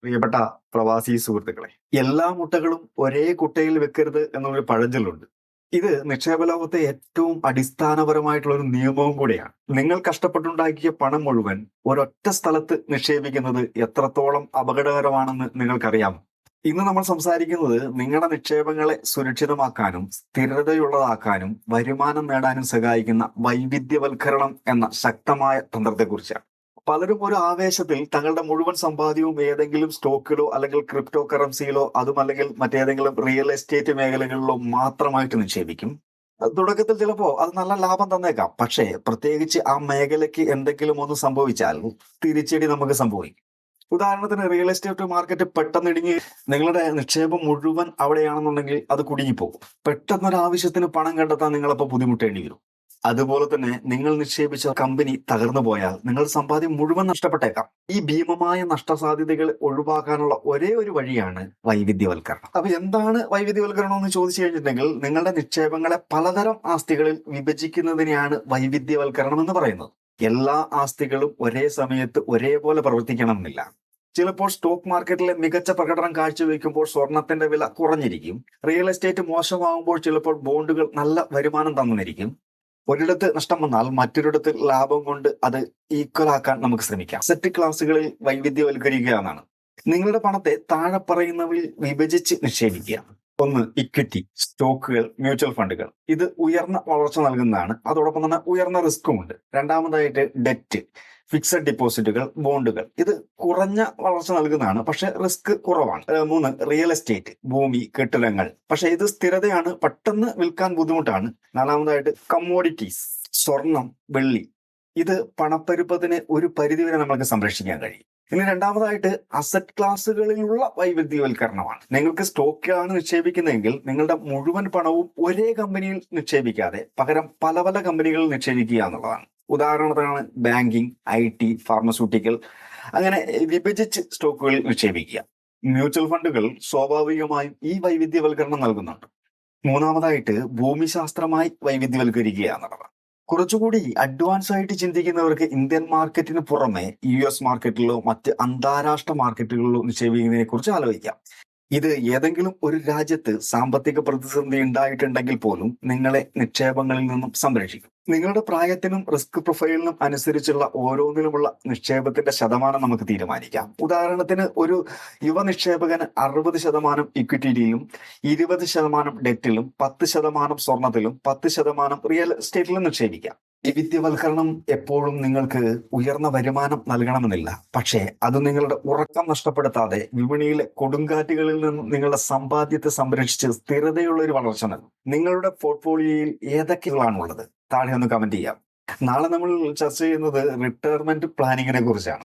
പ്രിയപ്പെട്ട പ്രവാസി സുഹൃത്തുക്കളെ, എല്ലാ മുട്ടകളും ഒരേ കുട്ടയിൽ വെക്കരുത് എന്നുള്ളൊരു പഴഞ്ചൊല്ലുണ്ട്. ഇത് നിക്ഷേപ ലോകത്തെ ഏറ്റവും അടിസ്ഥാനപരമായിട്ടുള്ള ഒരു നിയമവും കൂടിയാണ്. നിങ്ങൾ കഷ്ടപ്പെട്ടുണ്ടാക്കിയ പണം മുഴുവൻ ഒരൊറ്റ സ്ഥലത്ത് നിക്ഷേപിക്കുന്നത് എത്രത്തോളം അപകടകരമാണെന്ന് നിങ്ങൾക്കറിയാമോ? ഇന്ന് നമ്മൾ സംസാരിക്കുന്നത് നിങ്ങളുടെ നിക്ഷേപങ്ങളെ സുരക്ഷിതമാക്കാനും സ്ഥിരതയുള്ളതാക്കാനും വരുമാനം നേടാനും സഹായിക്കുന്ന വൈവിധ്യവൽക്കരണം എന്ന ശക്തമായ തന്ത്രത്തെക്കുറിച്ചാണ്. പലരും ഒരു ആവേശത്തിൽ തങ്ങളുടെ മുഴുവൻ സമ്പാദ്യവും ഏതെങ്കിലും സ്റ്റോക്കിലോ അല്ലെങ്കിൽ ക്രിപ്റ്റോ കറൻസിയിലോ അതുമല്ലെങ്കിൽ മറ്റേതെങ്കിലും റിയൽ എസ്റ്റേറ്റ് മേഖലകളിലോ മാത്രമായിട്ട് നിക്ഷേപിക്കും. തുടക്കത്തിൽ ചിലപ്പോ അത് നല്ല ലാഭം തന്നേക്കാം. പക്ഷേ പ്രത്യേകിച്ച് ആ മേഖലയ്ക്ക് എന്തെങ്കിലും ഒന്ന് സംഭവിച്ചാൽ തിരിച്ചടി നമുക്ക് സംഭവിക്കും. ഉദാഹരണത്തിന് റിയൽ എസ്റ്റേറ്റ് മാർക്കറ്റ് പെട്ടെന്ന് ഇടിഞ്ഞ് നിങ്ങളുടെ നിക്ഷേപം മുഴുവൻ അവിടെയാണെന്നുണ്ടെങ്കിൽ അത് കുടുങ്ങിപ്പോകും. പെട്ടെന്നൊരു ആവശ്യത്തിന് പണം കണ്ടെത്താൻ നിങ്ങളപ്പോൾ ബുദ്ധിമുട്ടേണ്ടി വരും. അതുപോലെ തന്നെ നിങ്ങൾ നിക്ഷേപിച്ച കമ്പനി തകർന്നു പോയാൽ നിങ്ങളുടെ സമ്പാദ്യം മുഴുവൻ നഷ്ടപ്പെട്ടേക്കാം. ഈ ഭീമമായ നഷ്ടസാധ്യതകൾ ഒഴിവാക്കാനുള്ള ഒരേ ഒരു വഴിയാണ് വൈവിധ്യവൽക്കരണം. അപ്പൊ എന്താണ് വൈവിധ്യവൽക്കരണം എന്ന് ചോദിച്ചു കഴിഞ്ഞിട്ടുണ്ടെങ്കിൽ നിങ്ങളുടെ നിക്ഷേപങ്ങളെ പലതരം ആസ്തികളിൽ വിഭജിക്കുന്നതിനെയാണ് വൈവിധ്യവൽക്കരണം എന്ന് പറയുന്നത്. എല്ലാ ആസ്തികളും ഒരേ സമയത്ത് ഒരേപോലെ പ്രവർത്തിക്കണമെന്നില്ല. ചിലപ്പോൾ സ്റ്റോക്ക് മാർക്കറ്റിലെ മികച്ച പ്രകടനം കാഴ്ചവെക്കുമ്പോൾ സ്വർണത്തിന്റെ വില കുറഞ്ഞിരിക്കും. റിയൽ എസ്റ്റേറ്റ് മോശമാകുമ്പോൾ ചിലപ്പോൾ ബോണ്ടുകൾ നല്ല വരുമാനം തന്നിരിക്കും. ഒരിടത്ത് നഷ്ടം വന്നാൽ മറ്റൊരിടത്ത് ലാഭം കൊണ്ട് അത് ഈക്വൽ ആക്കാൻ നമുക്ക് ശ്രമിക്കാം. അസറ്റ് ക്ലാസുകളിൽ വൈവിധ്യവൽക്കരിക്കുക എന്നാണ്. നിങ്ങളുടെ പണത്തെ താഴെ പറയുന്നവയിൽ വിഭജിച്ച് നിക്ഷേപിക്കുക. ഒന്ന്, ഇക്വിറ്റി, സ്റ്റോക്കുകൾ, മ്യൂച്വൽ ഫണ്ടുകൾ. ഇത് ഉയർന്ന വളർച്ച നൽകുന്നതാണ്, അതോടൊപ്പം തന്നെ ഉയർന്ന റിസ്ക്കും ഉണ്ട്. രണ്ടാമതായിട്ട് ഡെറ്റ്, ഫിക്സഡ് ഡിപ്പോസിറ്റുകൾ, ബോണ്ടുകൾ. ഇത് കുറഞ്ഞ വളർച്ച നൽകുന്നതാണ്, പക്ഷെ റിസ്ക് കുറവാണ്. മൂന്ന്, റിയൽ എസ്റ്റേറ്റ്, ഭൂമി, കെട്ടിടങ്ങൾ. പക്ഷെ ഇത് സ്ഥിരതയാണ്, പെട്ടെന്ന് വിൽക്കാൻ ബുദ്ധിമുട്ടാണ്. നാലാമതായിട്ട് കമ്മോഡിറ്റീസ്, സ്വർണം, വെള്ളി. ഇത് പണപ്പെരുപ്പത്തിന് ഒരു പരിധിവരെ നമുക്ക് സംരക്ഷിക്കാൻ കഴിയും. ഇനി രണ്ടാമതായിട്ട് അസറ്റ് ക്ലാസുകളിലുള്ള വൈവിധ്യവൽക്കരണമാണ്. നിങ്ങൾക്ക് സ്റ്റോക്കിലാണ് നിക്ഷേപിക്കുന്നതെങ്കിൽ നിങ്ങളുടെ മുഴുവൻ പണവും ഒരേ കമ്പനിയിൽ നിക്ഷേപിക്കാതെ പകരം പല പല കമ്പനികളിൽ നിക്ഷേപിക്കുക എന്നുള്ളതാണ്. ഉദാഹരണത്തിനാണ് ബാങ്കിങ്, IT, ഫാർമസ്യൂട്ടിക്കൽ, അങ്ങനെ വിഭജിച്ച് സ്റ്റോക്കുകളിൽ നിക്ഷേപിക്കുക. മ്യൂച്വൽ ഫണ്ടുകൾ സ്വാഭാവികമായും ഈ വൈവിധ്യവൽക്കരണം നൽകുന്നുണ്ട്. മൂന്നാമതായിട്ട് ഭൂമിശാസ്ത്രമായി വൈവിധ്യവൽക്കരിക്കുക എന്നുള്ളതാണ്. കുറച്ചുകൂടി അഡ്വാൻസ് ആയിട്ട് ചിന്തിക്കുന്നവർക്ക് ഇന്ത്യൻ മാർക്കറ്റിന് പുറമെ US മാർക്കറ്റിലോ മറ്റ് അന്താരാഷ്ട്ര മാർക്കറ്റുകളിലോ നിക്ഷേപിക്കുന്നതിനെ കുറിച്ച് ആലോചിക്കാം. ഇത് ഏതെങ്കിലും ഒരു രാജ്യത്ത് സാമ്പത്തിക പ്രതിസന്ധി ഉണ്ടായിട്ടുണ്ടെങ്കിൽ പോലും നിങ്ങളെ നിക്ഷേപങ്ങളിൽ നിന്നും സംരക്ഷിക്കും. നിങ്ങളുടെ പ്രായത്തിനും റിസ്ക് പ്രൊഫൈലിനും അനുസരിച്ചുള്ള ഓരോന്നിലുമുള്ള നിക്ഷേപത്തിന്റെ ശതമാനം നമുക്ക് തീരുമാനിക്കാം. ഉദാഹരണത്തിന് ഒരു യുവ നിക്ഷേപകന് 60% ഇക്വിറ്റിയിലും 20% ഡെറ്റിലും 10% സ്വർണത്തിലും 10% റിയൽ എസ്റ്റേറ്റിലും നിക്ഷേപിക്കാം. വൈവിധ്യവൽക്കരണം എപ്പോഴും നിങ്ങൾക്ക് ഉയർന്ന വരുമാനം നൽകണമെന്നില്ല. പക്ഷേ അത് നിങ്ങളുടെ ഉറക്കം നഷ്ടപ്പെടുത്താതെ വിപണിയിലെ കൊടുങ്കാറ്റുകളിൽ നിന്നും നിങ്ങളുടെ സമ്പാദ്യത്തെ സംരക്ഷിച്ച് സ്ഥിരതയുള്ള ഒരു വളർച്ച നൽകും. നിങ്ങളുടെ പോർട്ട്ഫോളിയോയിൽ ഏതൊക്കെയാണുള്ളത്? താഴെ ഒന്ന് കമന്റ് ചെയ്യാം. നാളെ നമ്മൾ ചർച്ച ചെയ്യുന്നത് റിട്ടയർമെന്റ് പ്ലാനിങ്ങിനെ കുറിച്ചാണ്.